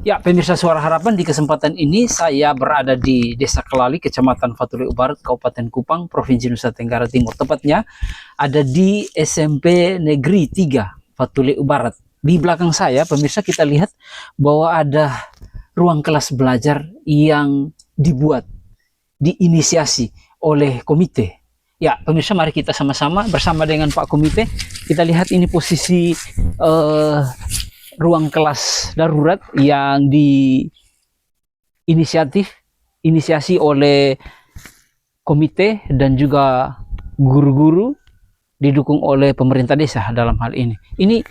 Ya, pemirsa Suara Harapan, di kesempatan ini saya berada di Desa Kelali, Kecamatan Fatuleu Barat, Kabupaten Kupang, Provinsi Nusa Tenggara Timur. Tepatnya ada di SMP Negeri 3 Fatuleu Barat. Di belakang saya, pemirsa, kita lihat bahwa ada ruang kelas belajar yang dibuat, diinisiasi oleh komite. Ya, pemirsa, mari kita sama-sama bersama dengan Pak Komite. Kita lihat ini posisi ruang kelas darurat yang inisiasi oleh komite dan juga guru-guru, didukung oleh pemerintah desa dalam hal ini. Ini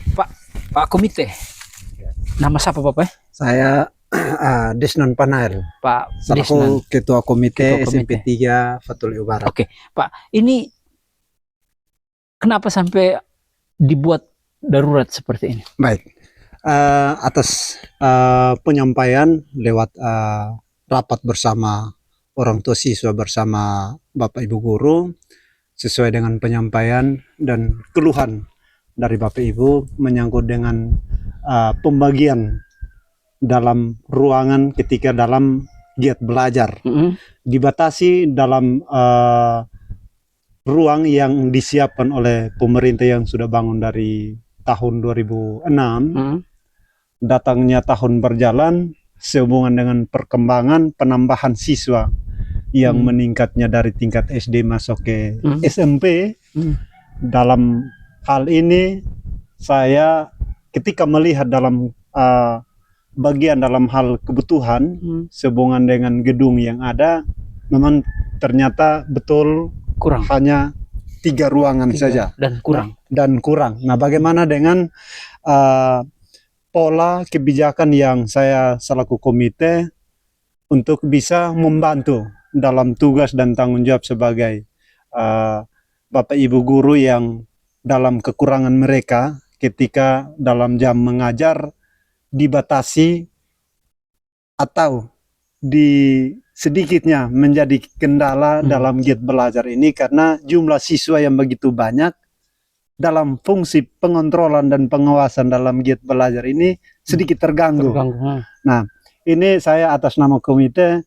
Pak Komite. Nama siapa Bapak? Saya Desnon Panael, Pak selaku Ketua Komite Komite. SMP 3 Fatuleu Barat. Oke, Pak. Ini kenapa sampai dibuat darurat seperti ini? Baik. Atas penyampaian lewat rapat bersama orang tua siswa bersama Bapak Ibu guru, sesuai dengan penyampaian dan keluhan dari Bapak Ibu menyangkut dengan pembagian dalam ruangan ketika dalam giat belajar. Dibatasi dalam ruang yang disiapkan oleh pemerintah yang sudah bangun dari tahun 2006. Datangnya tahun berjalan sehubungan dengan perkembangan penambahan siswa yang meningkatnya dari tingkat SD masuk ke SMP. Dalam hal ini saya ketika melihat dalam bagian dalam hal kebutuhan sehubungan dengan gedung yang ada, memang ternyata betul kurang, hanya 3 ruangan saja dan kurang. Nah, bagaimana dengan pola kebijakan yang saya selaku komite untuk bisa membantu dalam tugas dan tanggung jawab sebagai Bapak Ibu guru yang dalam kekurangan mereka ketika dalam jam mengajar dibatasi atau sedikitnya menjadi kendala dalam giat belajar ini karena jumlah siswa yang begitu banyak. Dalam fungsi pengontrolan dan pengawasan dalam giat belajar ini sedikit terganggu. Nah, ini saya atas nama komite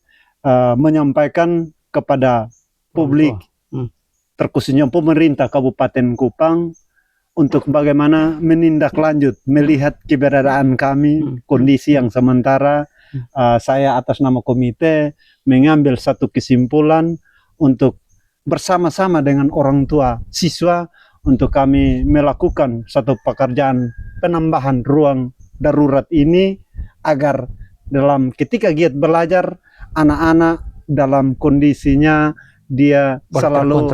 menyampaikan kepada publik, terkhususnya pemerintah Kabupaten Kupang, untuk bagaimana menindaklanjut melihat keberadaan kami, kondisi yang sementara. Saya atas nama komite mengambil satu kesimpulan untuk bersama-sama dengan orang tua siswa untuk kami melakukan satu pekerjaan penambahan ruang darurat ini agar dalam ketika giat belajar anak-anak dalam kondisinya dia selalu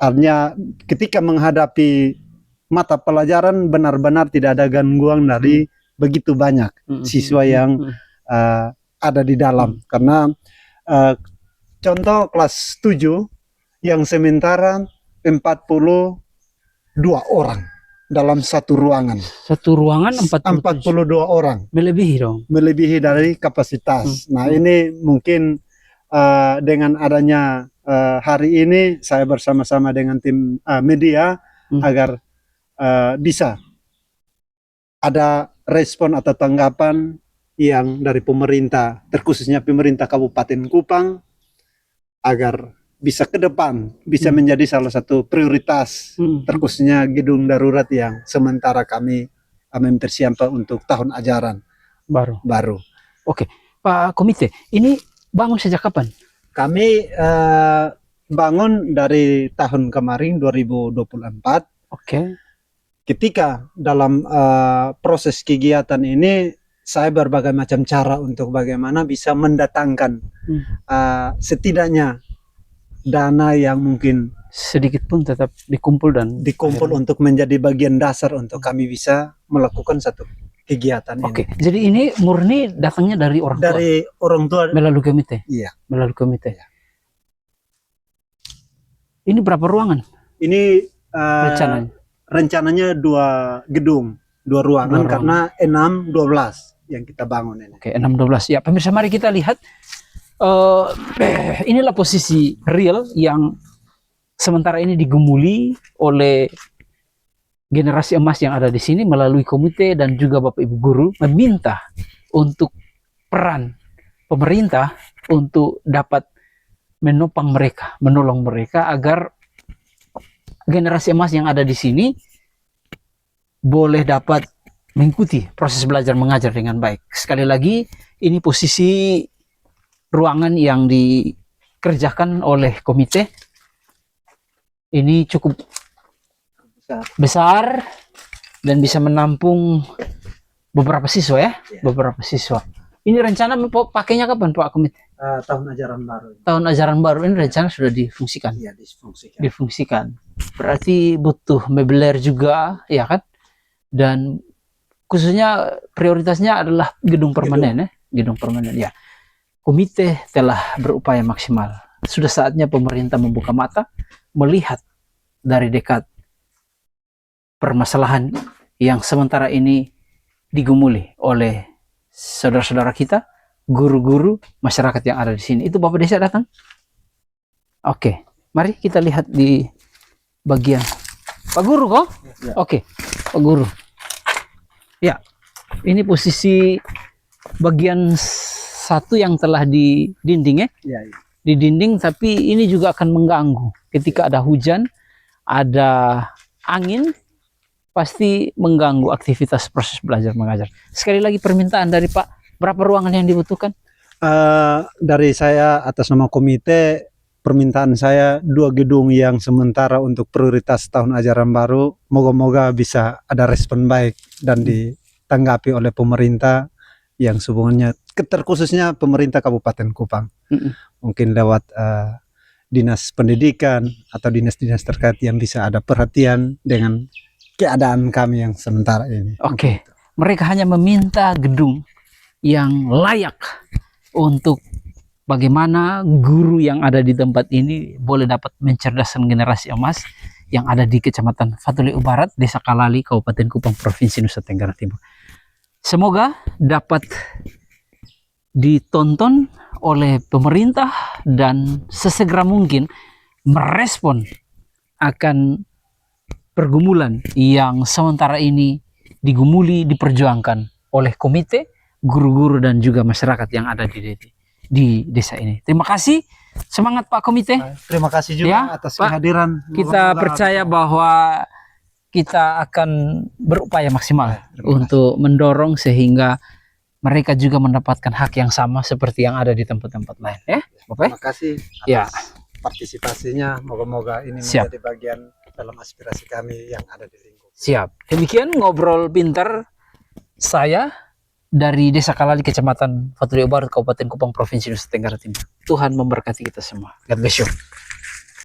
artinya ketika menghadapi mata pelajaran benar-benar tidak ada gangguan dari begitu banyak siswa yang ada di dalam. Karena contoh kelas 7 yang sementara 42 orang dalam satu ruangan. Satu ruangan 42 orang. Melebihi dong. Melebihi dari kapasitas. Nah, ini mungkin dengan adanya hari ini saya bersama-sama dengan tim media agar bisa ada respon atau tanggapan yang dari pemerintah, terkhususnya pemerintah Kabupaten Kupang, agar bisa ke depan, bisa menjadi salah satu prioritas, terkhususnya gedung darurat yang sementara kami mempersiapkan untuk tahun ajaran baru. Oke, Pak Komite, ini bangun sejak kapan? Kami bangun dari tahun kemarin 2024. Oke. Ketika dalam proses kegiatan ini, saya berbagai macam cara untuk bagaimana bisa mendatangkan setidaknya dana yang mungkin sedikit pun tetap dikumpul untuk menjadi bagian dasar untuk kami bisa melakukan satu kegiatan ini. Oke, jadi ini murni datangnya dari orang tua? Dari orang tua. Melalui komite? Iya. Melalui komite. Iya. Ini berapa ruangan? Ini rencananya 2 gedung, 2 ruangan karena 6-12 yang kita bangun ini. Oke, 6-12. Ya, pemirsa, mari kita lihat. Inilah posisi real yang sementara ini digumuli oleh generasi emas yang ada di sini melalui komite dan juga Bapak Ibu guru meminta untuk peran pemerintah untuk dapat menopang mereka, menolong mereka agar generasi emas yang ada di sini boleh dapat mengikuti proses belajar mengajar dengan baik. Sekali lagi, ini posisi ruangan yang dikerjakan oleh komite. Ini cukup besar dan bisa menampung beberapa siswa ya, beberapa siswa. Ini rencana pakainya kapan Pak Komite? Tahun ajaran baru. Tahun ajaran baru ini rencana sudah difungsikan. Iya, difungsikan. Difungsikan. Berarti butuh mebeler juga, ya kan? Dan khususnya prioritasnya adalah gedung permanen, gedung permanen ya. Komite telah berupaya maksimal. Sudah saatnya pemerintah membuka mata, melihat dari dekat permasalahan yang sementara ini digumuli oleh saudara-saudara kita, guru-guru, masyarakat yang ada di sini. Itu Bapak Desa datang? Oke, mari kita lihat di bagian Pak Guru kok? Ya. Oke, Pak Guru. Ya, ini posisi bagian satu yang telah di dinding ya. Iya, iya. Di dinding, tapi ini juga akan mengganggu ketika ada hujan, ada angin, pasti mengganggu aktivitas proses belajar mengajar. Sekali lagi permintaan dari Pak, berapa ruangan yang dibutuhkan? Dari saya atas nama komite, permintaan saya 2 gedung yang sementara untuk prioritas tahun ajaran baru. Moga-moga bisa ada respon baik dan ditanggapi oleh pemerintah yang sebenarnya terkhususnya pemerintah Kabupaten Kupang. Mungkin lewat dinas pendidikan atau dinas-dinas terkait yang bisa ada perhatian dengan keadaan kami yang sementara ini. Oke, mereka hanya meminta gedung yang layak untuk bagaimana guru yang ada di tempat ini boleh dapat mencerdaskan generasi emas yang ada di Kecamatan Fatuleu Barat, Desa Kalali, Kabupaten Kupang, Provinsi Nusa Tenggara Timur. Semoga dapat ditonton oleh pemerintah dan sesegera mungkin merespon akan pergumulan yang sementara ini digumuli, diperjuangkan oleh komite, guru-guru dan juga masyarakat yang ada di desa ini. Terima kasih, semangat Pak Komite. Terima kasih juga Ya, atas Pak, kehadiran. Kita percaya bahwa kita akan berupaya maksimal untuk mendorong sehingga mereka juga mendapatkan hak yang sama seperti yang ada di tempat-tempat lain. Ya, Bapak. Terima kasih atas Ya. partisipasinya. Moga-moga ini Siap. menjadi bagian dalam aspirasi kami yang ada di lingkungan. Siap. Demikian ngobrol pintar saya dari Desa Kalali, Kecamatan Fatuleu Barat, Kabupaten Kupang, Provinsi Nusa Tenggara Timur. Tuhan memberkati kita semua. God bless you.